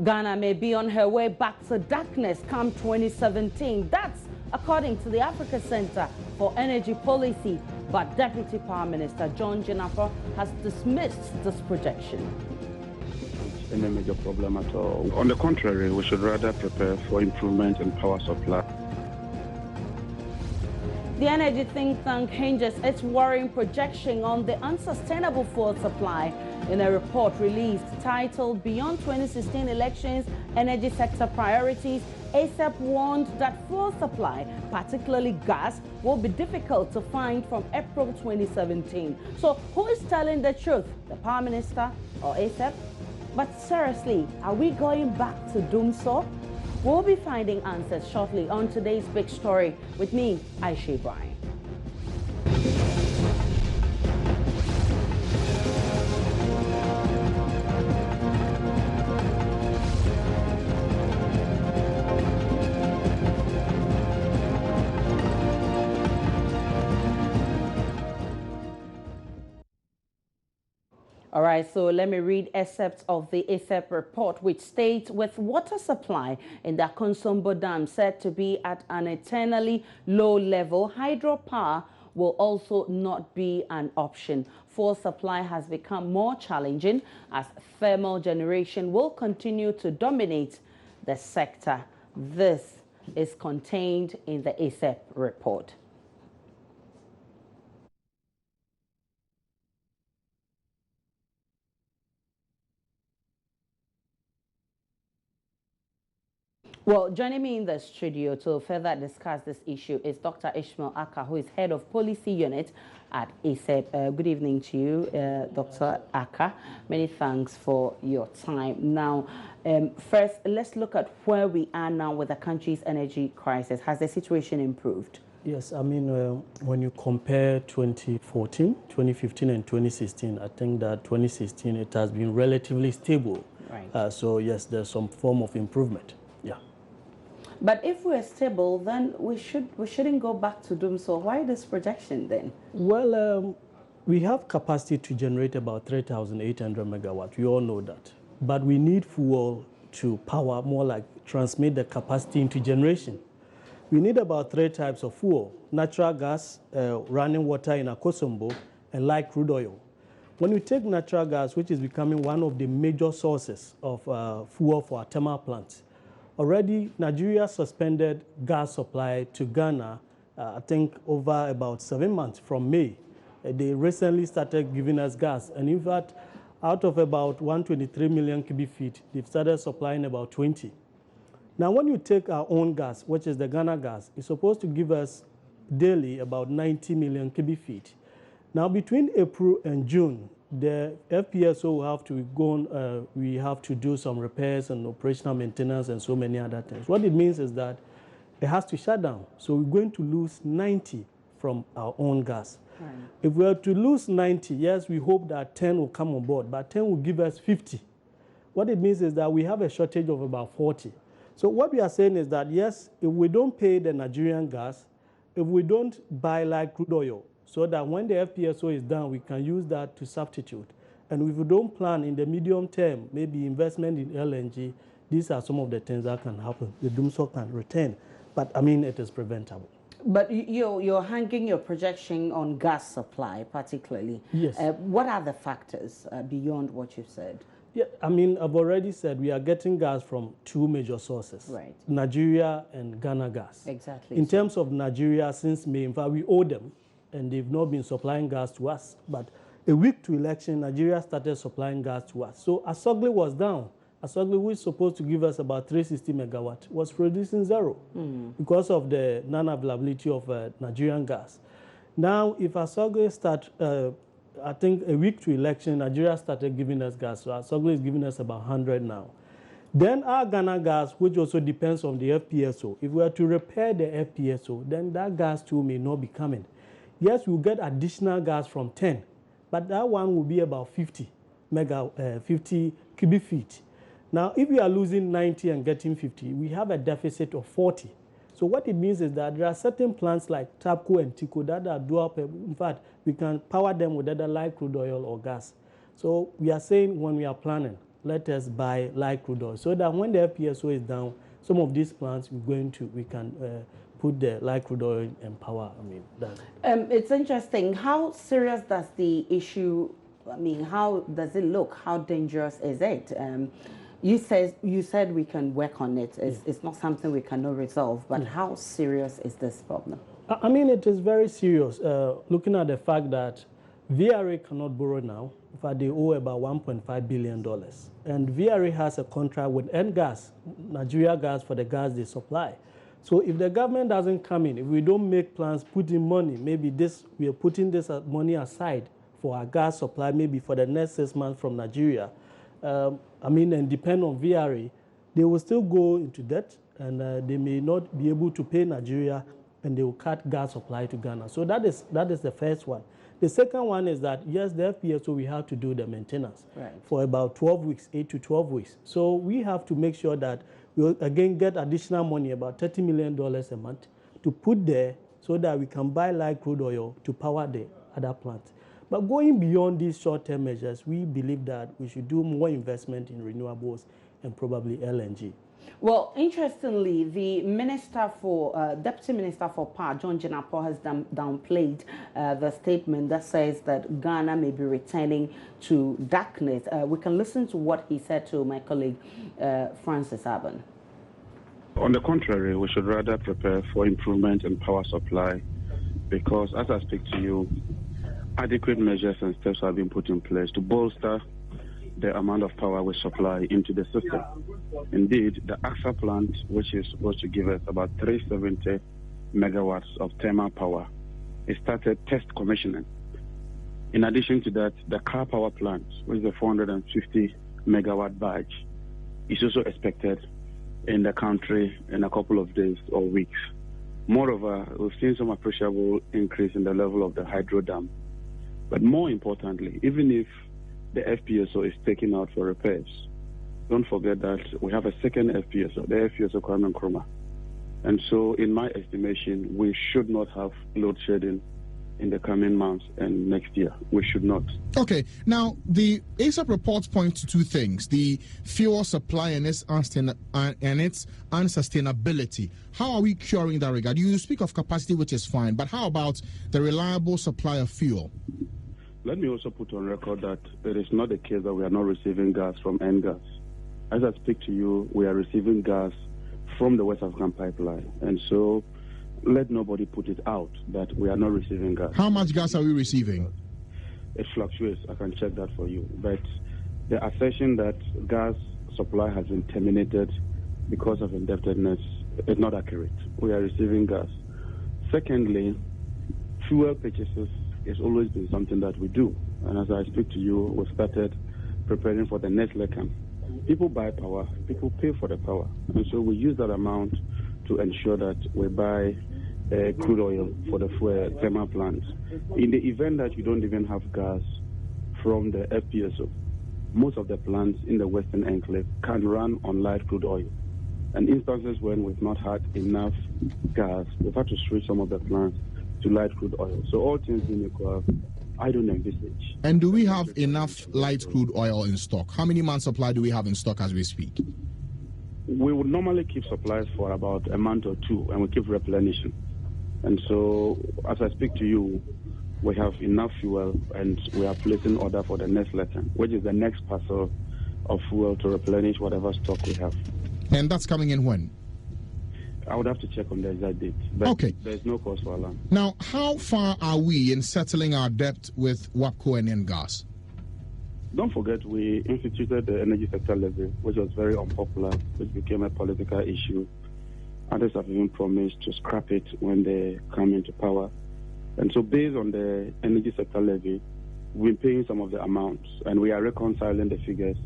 Ghana may be on her way back to darkness come 2017. That's according to the Africa Center for Energy Policy. But Deputy Power Minister John Jinapor has dismissed this projection. Any major problem at all. On the contrary, we should rather prepare for improvement in power supply. The energy think tank hinges its worrying projection on the unsustainable fuel supply in a report released titled Beyond 2016 Elections, Energy Sector Priorities. ASEP warned that fuel supply, particularly gas, will be difficult to find from April 2017. So who is telling the truth, the Power Minister or ASEP? But seriously, are we going back to doom so? We'll be finding answers shortly on today's big story with me, Aisha Ibrahim. All right, so let me read excerpts of the ASEP report, which states with water supply in the Konsombo Dam said to be at an eternally low level, hydropower will also not be an option. Fuel supply has become more challenging as thermal generation will continue to dominate the sector. This is contained in the ASEP report. Well, joining me in the studio to further discuss this issue is Dr. Ishmael Aka, who is head of policy unit at ASEP. Good evening to you, Dr. Aka. Many thanks for your time. Now, first, let's look at where we are now with the country's energy crisis. Has the situation improved? Yes, I mean, when you compare 2014, 2015, and 2016, I think that 2016, it has been relatively stable. Right. So, yes, there's some form of improvement. Yeah. But if we're stable, then we shouldn't go back to doom. So why this projection then? Well, we have capacity to generate about 3,800 megawatts. We all know that. But we need fuel to power, more like transmit the capacity into generation. We need about 3 types of fuel: natural gas, running water in Akosombo, and light crude oil. When we take natural gas, which is becoming one of the major sources of fuel for our thermal plants, already Nigeria suspended gas supply to Ghana, I think over about 7 months from May. They recently started giving us gas, and in fact, out of about 123 million cubic feet, they've started supplying about 20. Now, when you take our own gas, which is the Ghana gas, it's supposed to give us daily about 90 million cubic feet. Now, between April and June, the FPSO will have to go on, we have to do some repairs and operational maintenance and so many other things. What it means is that it has to shut down. So we're going to lose 90 from our own gas. Right. If we are to lose 90, yes, we hope that 10 will come on board, but 10 will give us 50. What it means is that we have a shortage of about 40. So what we are saying is that, yes, if we don't pay the Nigerian gas, if we don't buy light crude oil, so that when the FPSO is done, we can use that to substitute. And if we don't plan in the medium term, maybe investment in LNG, these are some of the things that can happen. The doomsday can return, but I mean, it is preventable. But you're hanging your projection on gas supply, particularly. Yes. What are the factors beyond what you've said? Yeah, I mean, I've already said we are getting gas from 2 major sources. Right. Nigeria and Ghana gas. Exactly. In terms of Nigeria, since May, in fact, we owe them, and they've not been supplying gas to us. But a week to election, Nigeria started supplying gas to us. So Asogli was down. Asogli, which is supposed to give us about 360 megawatt, was producing zero because of the non-availability of Nigerian gas. Now, if Asogli start, I think a week to election, Nigeria started giving us gas. So Asogli is giving us about 100 now. Then our Ghana gas, which also depends on the FPSO, if we are to repair the FPSO, then that gas too may not be coming. Yes, we'll get additional gas from 10, but that one will be about 50 cubic feet. Now, if we are losing 90 and getting 50, we have a deficit of 40. So what it means is that there are certain plants like TAPCO and TICO that are dual. In fact, we can power them with either light crude oil or gas. So we are saying when we are planning, let us buy light crude oil, so that when the FPSO is down, some of these plants we can put the light crude oil and power. I mean, that. It's interesting. How serious does the issue? I mean, how does it look? How dangerous is it? You said we can work on it. It's not something we cannot resolve. But how serious is this problem? I mean, it is very serious. Looking at the fact that VRA cannot borrow now. In fact, they owe about $1.5 billion. And VRA has a contract with NGAS, Nigeria Gas, for the gas they supply. So if the government doesn't come in, if we don't make plans, put in money, maybe we are putting this money aside for our gas supply, maybe for the next 6 months from Nigeria, and depend on VRA, they will still go into debt, and they may not be able to pay Nigeria, and they will cut gas supply to Ghana. So that is the first one. The second one is that, yes, the FPSO, we have to do the maintenance for about 12 weeks, 8 to 12 weeks. So we have to make sure that we'll again get additional money, about $30 million a month, to put there so that we can buy light crude oil to power the other plants. But going beyond these short-term measures, we believe that we should do more investment in renewables and probably LNG. Well, interestingly, the Deputy Minister for Power, John Jinapor, has downplayed the statement that says that Ghana may be returning to darkness. We can listen to what he said to my colleague, Francis Aben. On the contrary, we should rather prepare for improvement in power supply, because as I speak to you, adequate measures and steps have been put in place to bolster the amount of power we supply into the system. Indeed, the AXA plant, which is supposed to give us about 370 megawatts of thermal power, it started test commissioning. In addition to that, the car power plant, which is a 450 megawatt batch, is also expected in the country in a couple of days or weeks. Moreover, we've seen some appreciable increase in the level of the hydro dam. But more importantly, even if the FPSO is taken out for repairs, don't forget that we have a second FPSO, the FPSO Kwame Nkrumah. And so, in my estimation, we should not have load shedding in the coming months and next year. We should not. Okay. Now, the ASAP reports point to two things: the fuel supply and its unsustainability. How are we curing that regard? You speak of capacity, which is fine, but how about the reliable supply of fuel? Let me also put on record that it is not the case that we are not receiving gas from NGAS. As I speak to you, we are receiving gas from the West African pipeline. And so let nobody put it out that we are not receiving gas. How much gas are we receiving? It fluctuates. I can check that for you. But the assertion that gas supply has been terminated because of indebtedness is not accurate. We are receiving gas. Secondly, fuel purchases has always been something that we do. And as I speak to you, we've started preparing for the next lecam. People buy power, people pay for the power. And so we use that amount to ensure that we buy crude oil for the thermal plants. In the event that you don't even have gas from the FPSO, most of the plants in the Western Enclave can run on light crude oil. And instances when we've not had enough gas, we've had to switch some of the plants to light crude oil. So all things being equal, I don't envisage. And do we have enough light crude oil in stock? How many months' supply do we have in stock as we speak? We would normally keep supplies for about a month or two, and we keep replenishing. And so, as I speak to you, we have enough fuel, and we are placing order for the next lesson, which is the next parcel of fuel to replenish whatever stock we have. And that's coming in when? I would have to check on the exact date. But okay. There's no cause for alarm. Now, how far are we in settling our debt with WAPCO and NGAS? Don't forget, we instituted the energy sector levy, which was very unpopular, which became a political issue. Others have even promised to scrap it when they come into power. And so based on the energy sector levy, we're paying some of the amounts, and we are reconciling the figures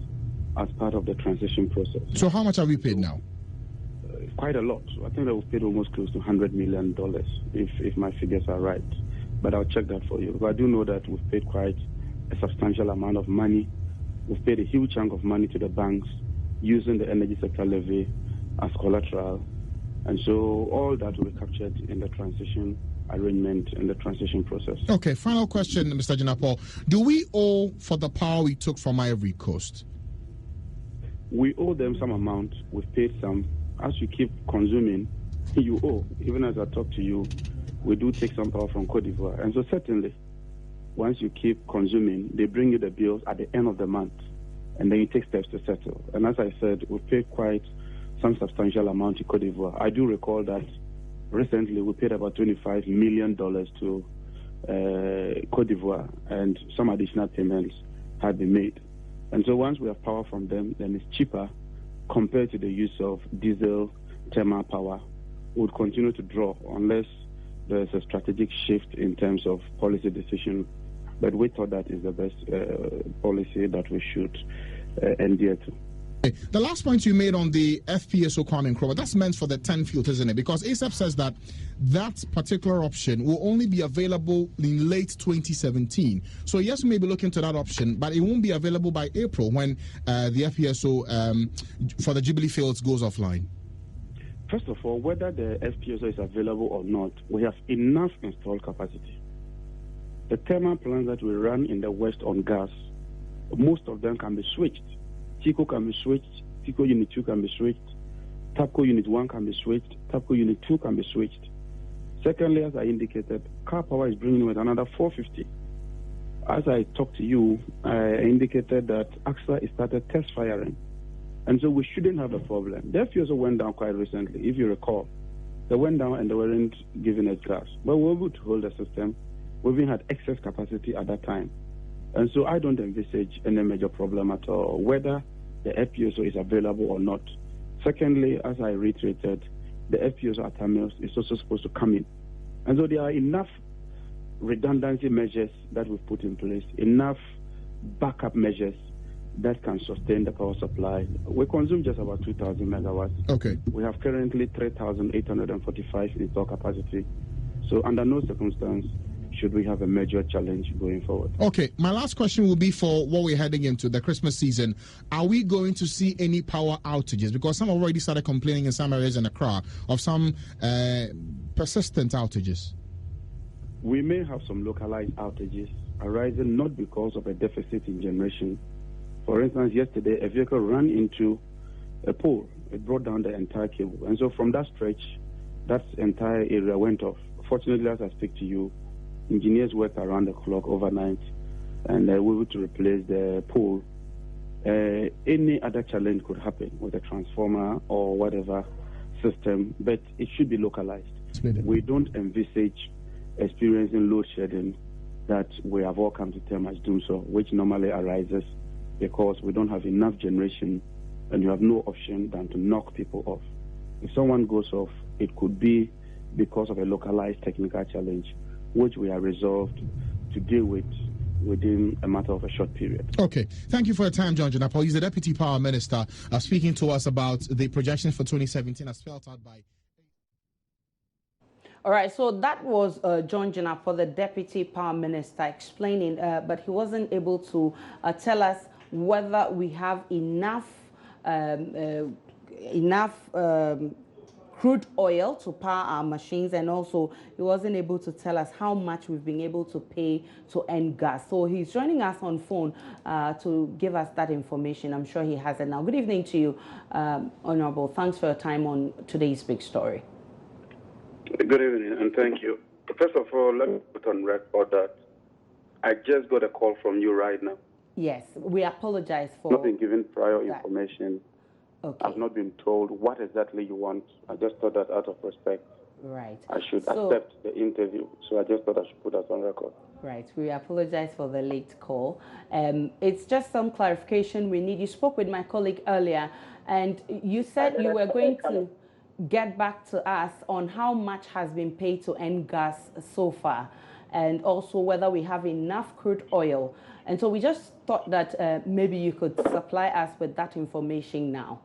as part of the transition process. So how much have we paid now? Quite a lot. I think that we've paid almost close to $100 million, if my figures are right. But I'll check that for you. But I do know that we've paid quite a substantial amount of money. We've paid a huge chunk of money to the banks using the energy sector levy as collateral. And so all that will be captured in the transition arrangement and the transition process. Okay, final question, Mr. Jinapor. Do we owe for the power we took from Ivory Coast? We owe them some amount. We've paid some. As you keep consuming, you owe. Even as I talk to you, we do take some power from Cote d'Ivoire. And so certainly, once you keep consuming, they bring you the bills at the end of the month, and then you take steps to settle. And as I said, we paid quite some substantial amount to Cote d'Ivoire. I do recall that recently we paid about $25 million to Cote d'Ivoire, and some additional payments had been made. And so once we have power from them, then it's cheaper compared to the use of diesel thermal power. We would continue to draw unless there's a strategic shift in terms of policy decision. But we thought that is the best policy that we should adhere to. The last point you made on the FPSO Kwame Nkrumah, that's meant for the 10 field, isn't it? Because ASAP says that that particular option will only be available in late 2017. So yes, we may be looking to that option, but it won't be available by April when the FPSO for the Jubilee fields goes offline. First of all, whether the FPSO is available or not, we have enough installed capacity. The thermal plants that we run in the West on gas, most of them can be switched. TICO can be switched, TICO Unit 2 can be switched, TAPCO Unit 1 can be switched, TAPCO Unit 2 can be switched. Secondly, as I indicated, Car Power is bringing with another 450. As I talked to you, I indicated that AXA has started test firing. And so we shouldn't have a problem. The FPSO went down quite recently, if you recall. They went down and they weren't giving us gas. But we were able to hold the system. We even had excess capacity at that time. And so I don't envisage any major problem at all, whether the FPSO is available or not. Secondly, as I reiterated, the FPSO at Tamios is also supposed to come in. And so there are enough redundancy measures that we've put in place, enough backup measures that can sustain the power supply. We consume just about 2,000 megawatts. Okay. We have currently 3,845 installed capacity. So under no circumstance should we have a major challenge going forward. Okay, my last question will be for what we're heading into, the Christmas season. Are we going to see any power outages? Because some already started complaining in some areas in Accra of some persistent outages. We may have some localized outages arising not because of a deficit in generation. For instance, yesterday a vehicle ran into a pole. It brought down the entire cable. And so from that stretch, that entire area went off. Fortunately, as I speak to you, engineers worked around the clock overnight, and we were able to replace the pole. Any other challenge could happen with a transformer or whatever system, but it should be localized. We don't envisage experiencing load shedding that we have all come to term as doom so, which normally arises because we don't have enough generation and you have no option than to knock people off. If someone goes off, it could be because of a localized technical challenge, which we are resolved to deal with within a matter of a short period. Okay. Thank you for your time, John Jinapor. He's the Deputy Power Minister speaking to us about the projections for 2017 as spelled out by... All right, so that was John Jinapor, the Deputy Power Minister, explaining, but he wasn't able to tell us whether we have enough crude oil to power our machines, and also he wasn't able to tell us how much we've been able to pay to end gas. So he's joining us on phone to give us that information. I'm sure he has it now. Good evening to you, Honorable. Thanks for your time on today's big story. Good evening, and thank you. First of all, let me put on record that I just got a call from you right now. Yes, we apologize for... Not been given prior information. Okay. I've not been told what exactly you want. I just thought that out of respect, right, I should accept the interview. So I just thought I should put that on record. Right. We apologize for the late call. It's just some clarification we need. You spoke with my colleague earlier, and you said you were going to get back to us on how much has been paid to end gas so far, and also whether we have enough crude oil. And so we just thought that maybe you could supply us with that information now.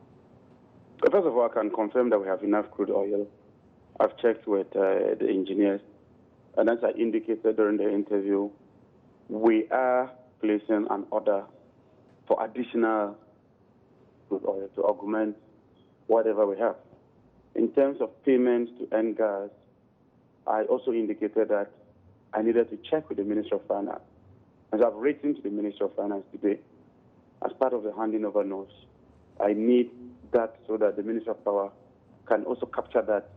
First of all, I can confirm that we have enough crude oil. I've checked with the engineers, and as I indicated during the interview, we are placing an order for additional crude oil to augment whatever we have. In terms of payments to end gas, I also indicated that I needed to check with the Minister of Finance. As I've written to the Minister of Finance today, as part of the handing over notes, I need that so that the Minister of Power can also capture that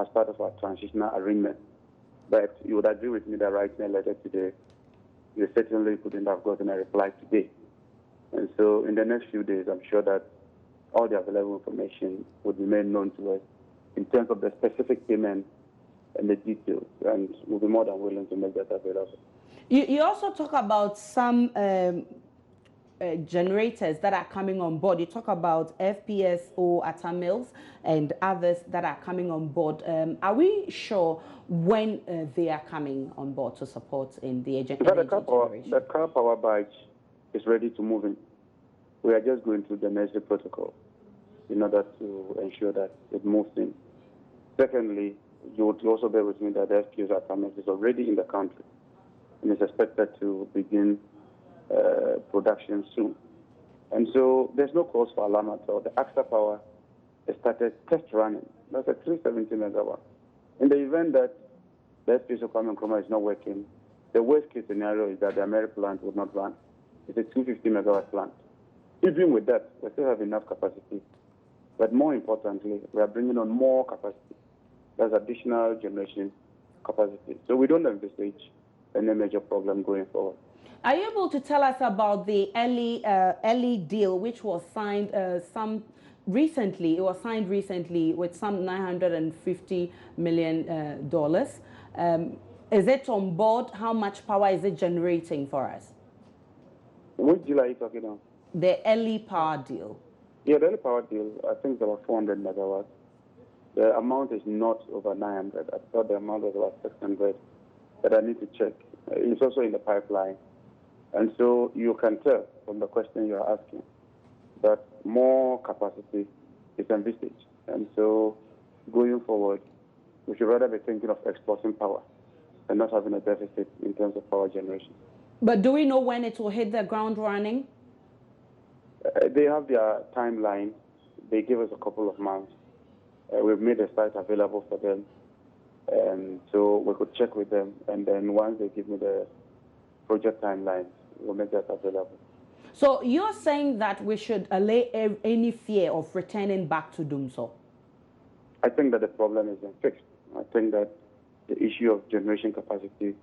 as part of our transitional arrangement. But you would agree with me that writing a letter today, you certainly couldn't have gotten a reply today. And so in the next few days, I'm sure that all the available information would be made known to us in terms of the specific payment and the details, and we'll be more than willing to make that available. You also talk about some generators that are coming on board. You talk about FPSO Atta Mills and others that are coming on board. Are we sure when they are coming on board to support in the energy generation? The car power batch is ready to move in. We are just going through the necessary protocol in order to ensure that it moves in. Secondly, you would also bear with me that the FPSO Atta Mills is already in the country and is expected to begin production soon. And so there's no cause for alarm at all. The AXA Power has started test running. That's a 370 megawatt. In the event that the FPSO Kwame Nkrumah is not working, the worst case scenario is that the American plant would not run. It's a 250 megawatt plant. Even with that, we still have enough capacity. But more importantly, we are bringing on more capacity. There's additional generation capacity. So we don't envisage any major problem going forward. Are you able to tell us about the early deal, which was signed recently? It was signed recently with some $950 million. Is it on board? How much power is it generating for us? Which deal are you talking about? The early power deal. Yeah, the early power deal, I think it's about 400 megawatts. The amount is not over 900. I thought the amount was about 600, but I need to check. It's also in the pipeline. And so you can tell from the question you're asking that more capacity is envisaged. And so going forward, we should rather be thinking of exporting power and not having a deficit in terms of power generation. But do we know when it will hit the ground running? They have their timeline. They give us a couple of months. We've made the site available for them. And so we could check with them. And then once they give me the project timeline, we'll make that available. So you're saying that we should allay any fear of returning back to Dumso? I think that the problem is fixed. I think that the issue of generation capacity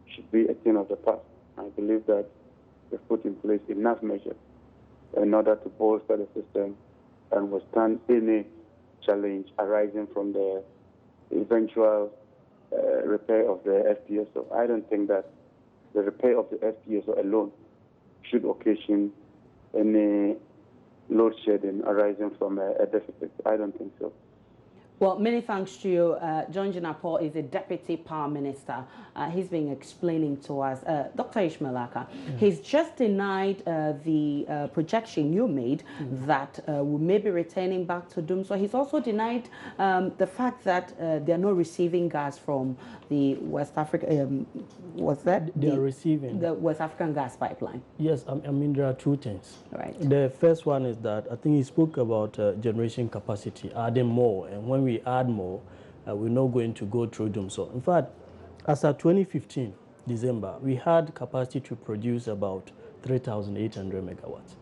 should be a thing of the past. I believe that we've put in place enough measures in order to bolster the system and withstand any challenge arising from the eventual repair of the FPSO. I don't think that the repair of the FPSO alone should occasion any load shedding arising from a deficit. I don't think so. Well, many thanks to you. John Jinapor is a Deputy Power Minister. He's been explaining to us. Dr. Ishmael Aka, he's just denied the projection you made that we may be returning back to Doom. So he's also denied the fact that they're not receiving gas from the West Africa. What's that? They're receiving the West African gas pipeline. Yes, I mean, there are two things. Right. The first one is that I think he spoke about generation capacity, adding more. And when we add more, we're not going to go through them. So, in fact, as of 2015, December, we had capacity to produce about 3,800 megawatts.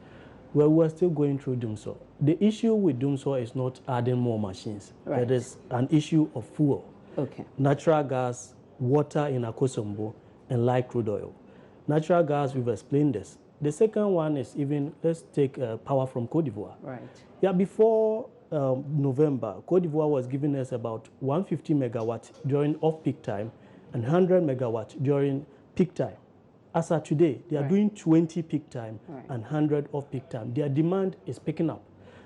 Well, we're still going through Dumso. The issue with Dumso is not adding more machines. Right. It is an issue of fuel. Okay. Natural gas, water in Akosombo, and light crude oil. Natural gas, we've explained this. The second one is even, let's take power from Cote d'Ivoire. Right. Yeah, before November, Cote d'Ivoire was giving us about 150 megawatts during off-peak time and 100 megawatts during peak time. As of today, they are doing 20 peak time and 100 off-peak time. Their demand is picking up.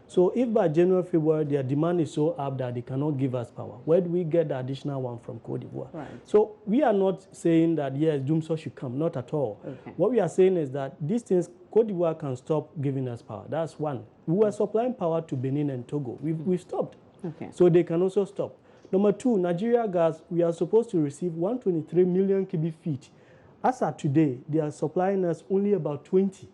So if by January, February, their demand is so up that they cannot give us power, where do we get the additional one from Cote d'Ivoire? Right. So we are not saying that, yes, Dumso should come, not at all. Okay. What we are saying is that these things, Cote d'Ivoire can stop giving us power. That's one. We were supplying power to Benin and Togo. We've stopped. Okay. So they can also stop. Number two, Nigeria gas, we are supposed to receive 123 million cubic feet. As of today, they are supplying us only about 20.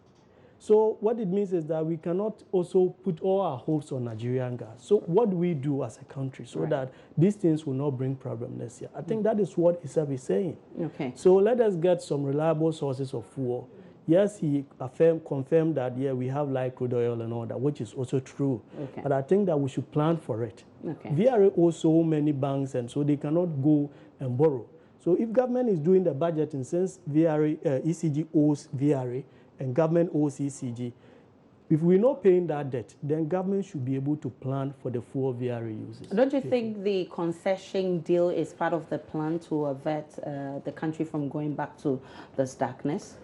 So what it means is that we cannot also put all our hopes on Nigerian gas. So what do we do as a country so that these things will not bring problem next year? I think that is what ISAB is saying. Okay. So let us get some reliable sources of fuel. Yes, he confirmed that, yeah, we have light crude oil and all that, which is also true. Okay. But I think that we should plan for it. Okay. VRA owes so many banks, and so they cannot go and borrow. So if government is doing the budgeting, since ECG owes VRA and government owes ECG, if we're not paying that debt, then government should be able to plan for the full VRA uses. Don't you think the concession deal is part of the plan to avert the country from going back to this darkness?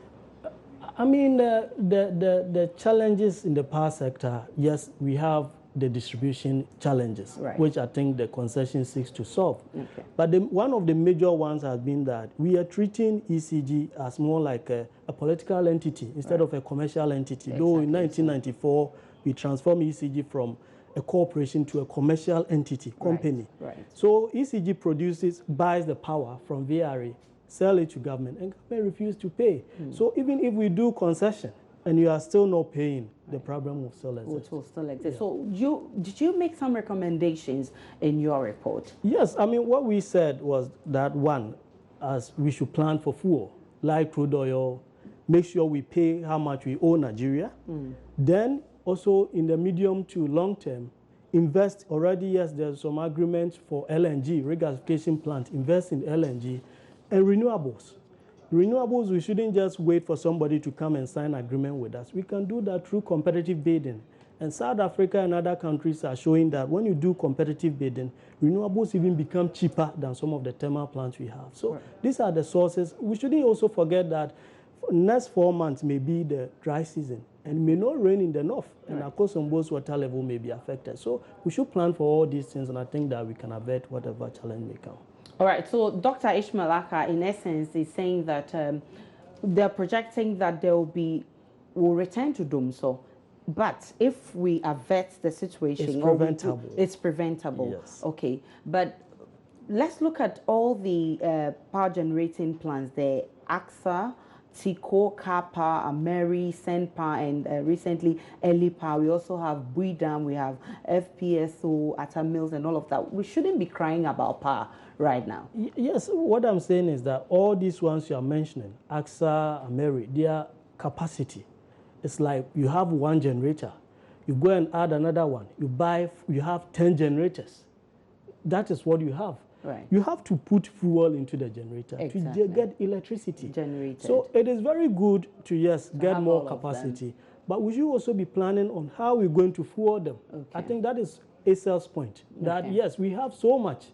I mean, the challenges in the power sector, yes, we have the distribution challenges, right, which I think the concession seeks to solve. Okay. But one of the major ones has been that we are treating ECG as more like a political entity instead of a commercial entity. Exactly. Though in 1994, we transformed ECG from a corporation to a commercial entity, company. Right. So ECG buys the power from VRA, sell it to government, and government refuse to pay. So even if we do concession and you are still not paying, the problem will still exist. It will still exist. Yeah. So did you make some recommendations in your report? Yes, I mean, what we said was that, one, as we should plan for fuel, like crude oil, make sure we pay how much we owe Nigeria. Then also in the medium to long term, invest already, yes, there's some agreements for LNG, regasification plant, invest in LNG and renewables. Renewables, we shouldn't just wait for somebody to come and sign an agreement with us. We can do that through competitive bidding. And South Africa and other countries are showing that when you do competitive bidding, renewables even become cheaper than some of the thermal plants we have. So these are the sources. We shouldn't also forget that next 4 months may be the dry season and it may not rain in the north. And of course, Osombo's water level may be affected. So we should plan for all these things, and I think that we can avert whatever challenge may come. All right, so Dr. Ishmael Aka, in essence, is saying that they're projecting that will return to Dumso, but if we avert the situation, it's preventable. It's preventable. Yes. Okay, but let's look at all the power generating plants there: AXA, Tico, Kapa, Ameri, Senpa, and recently Eli Power. We also have Buidam, we have FPSO, Atta Mills, and all of that. We shouldn't be crying about power right now. Yes, what I'm saying is that all these ones you are mentioning, AXA, Ameri, their capacity, it's like you have one generator, you go and add another one, you have 10 generators. That is what you have. Right. You have to put fuel into the generator to get electricity generated. So it is very good to get more capacity, but we should also be planning on how we're going to fuel them. Okay. I think that is a sales point. That yes, we have so much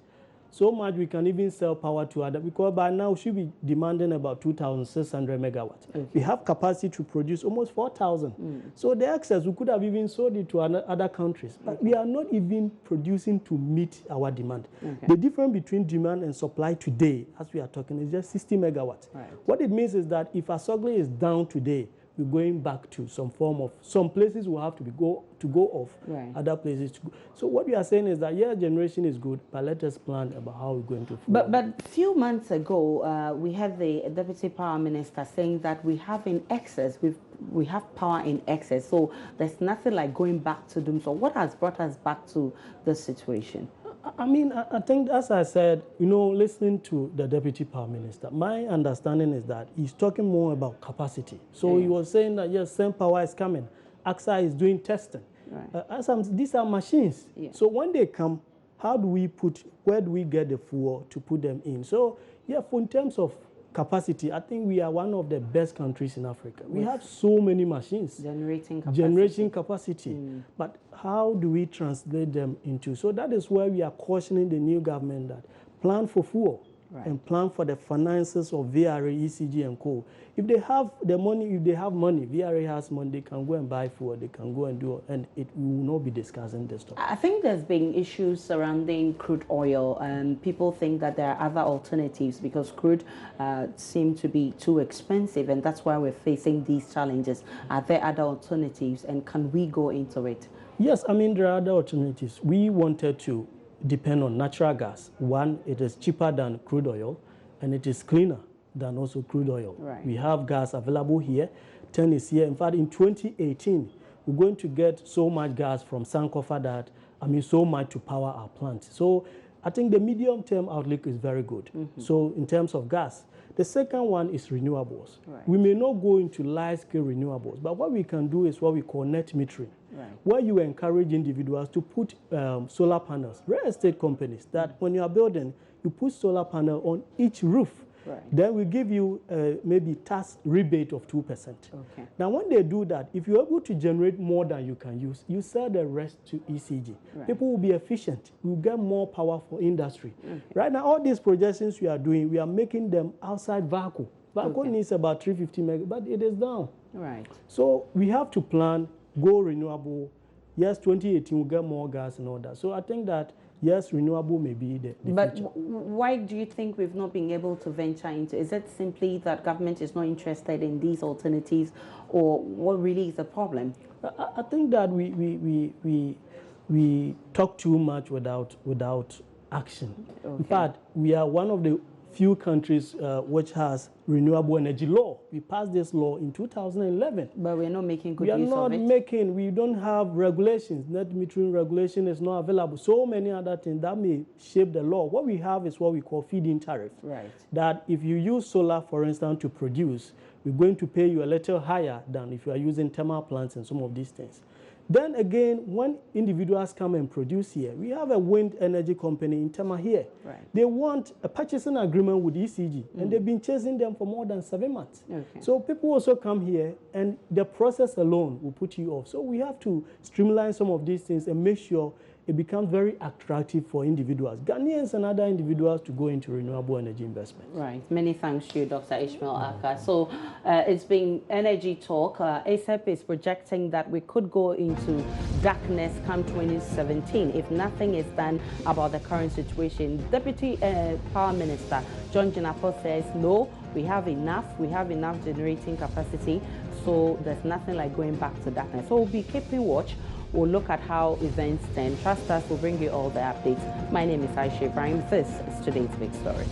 we can even sell power to other, because by now we should be demanding about 2,600 megawatts. Okay. We have capacity to produce almost 4,000. So the excess, we could have even sold it to other countries, but we are not even producing to meet our demand. Okay. The difference between demand and supply today, as we are talking, is just 60 megawatts. Right. What it means is that if Asogli is down today, we're going back to some places will have to go off, other places to go. So what we are saying is that, generation is good, but let us plan about how we're going to. But a few months ago, we had the Deputy Power Minister saying that we have in excess, we have power in excess, so there's nothing like going back to them. So what has brought us back to this situation? I mean, I think, as I said, listening to the Deputy Power Minister, my understanding is that he's talking more about capacity. So he was saying that, yes, same power is coming. AXA is doing testing. Right. These are machines. Yeah. So when they come, where do we get the fuel to put them in? So, in terms of capacity, I think we are one of the best countries in Africa. We have so many machines. Generating capacity. But how do we translate them into? So that is where we are cautioning the new government that plan for fuel and plan for the finances of VRA, ECG, and co. If they have the money, VRA has money, they can go and buy fuel, they can go and do it, and we will not be discussing this topic. I think there's been issues surrounding crude oil, and people think that there are other alternatives because crude seems to be too expensive, and that's why we're facing these challenges. Are there other alternatives, and can we go into it? Yes, I mean, there are other alternatives. We wanted to depend on natural gas. One, it is cheaper than crude oil, and it is cleaner than also crude oil. Right. We have gas available here. 10 is here. In fact, in 2018, we're going to get so much gas from Sankofa so much to power our plant. So I think the medium-term outlook is very good. So in terms of gas. The second one is renewables. Right. We may not go into large-scale renewables, but what we can do is what we call net metering, where you encourage individuals to put solar panels, real estate companies, that when you are building, you put solar panel on each roof. Right. Then we give you maybe tax rebate of 2%. Okay. Now, when they do that, if you're able to generate more than you can use, you sell the rest to ECG. Right. People will be efficient. We'll get more power for industry. Right now, all these projections we are doing, we are making them outside Vaco. Vaco needs about 350 megawatt, but it is down. Right. So we have to plan, go renewable. Yes, 2018 we'll get more gas and all that. So I think that yes, renewable may be the But future. why do you think we've not been able to venture into? Is it simply that government is not interested in these alternatives, or what really is the problem? I think that we talk too much without action. In fact, we are one of the few countries which has renewable energy law. We passed this law in 2011. But we're not making good We are use not of it. making, we don't have regulations. Net metering regulation is not available. So many other things that may shape the law. What we have is what we call feed-in tariff. Right. That if you use solar, for instance, to produce, we're going to pay you a little higher than if you are using thermal plants and some of these things. Then again, when individuals come and produce here, we have a wind energy company in Tema here. Right. They want a purchasing agreement with ECG, and they've been chasing them for more than 7 months. Okay. So people also come here, and the process alone will put you off. So we have to streamline some of these things and make sure it becomes very attractive for individuals, Ghanaians and other individuals, to go into renewable energy investments. Right. Many thanks to you, Dr. Ishmael Aka. So it's been energy talk. ASEP is projecting that we could go into darkness come 2017 if nothing is done about the current situation. Deputy Power Minister John Jinapor says, no, we have enough generating capacity, so there's nothing like going back to darkness. So we'll be keeping watch. We'll look at how events stand. Trust us, we'll bring you all the updates. My name is Aisha Ibrahim. This is today's big story.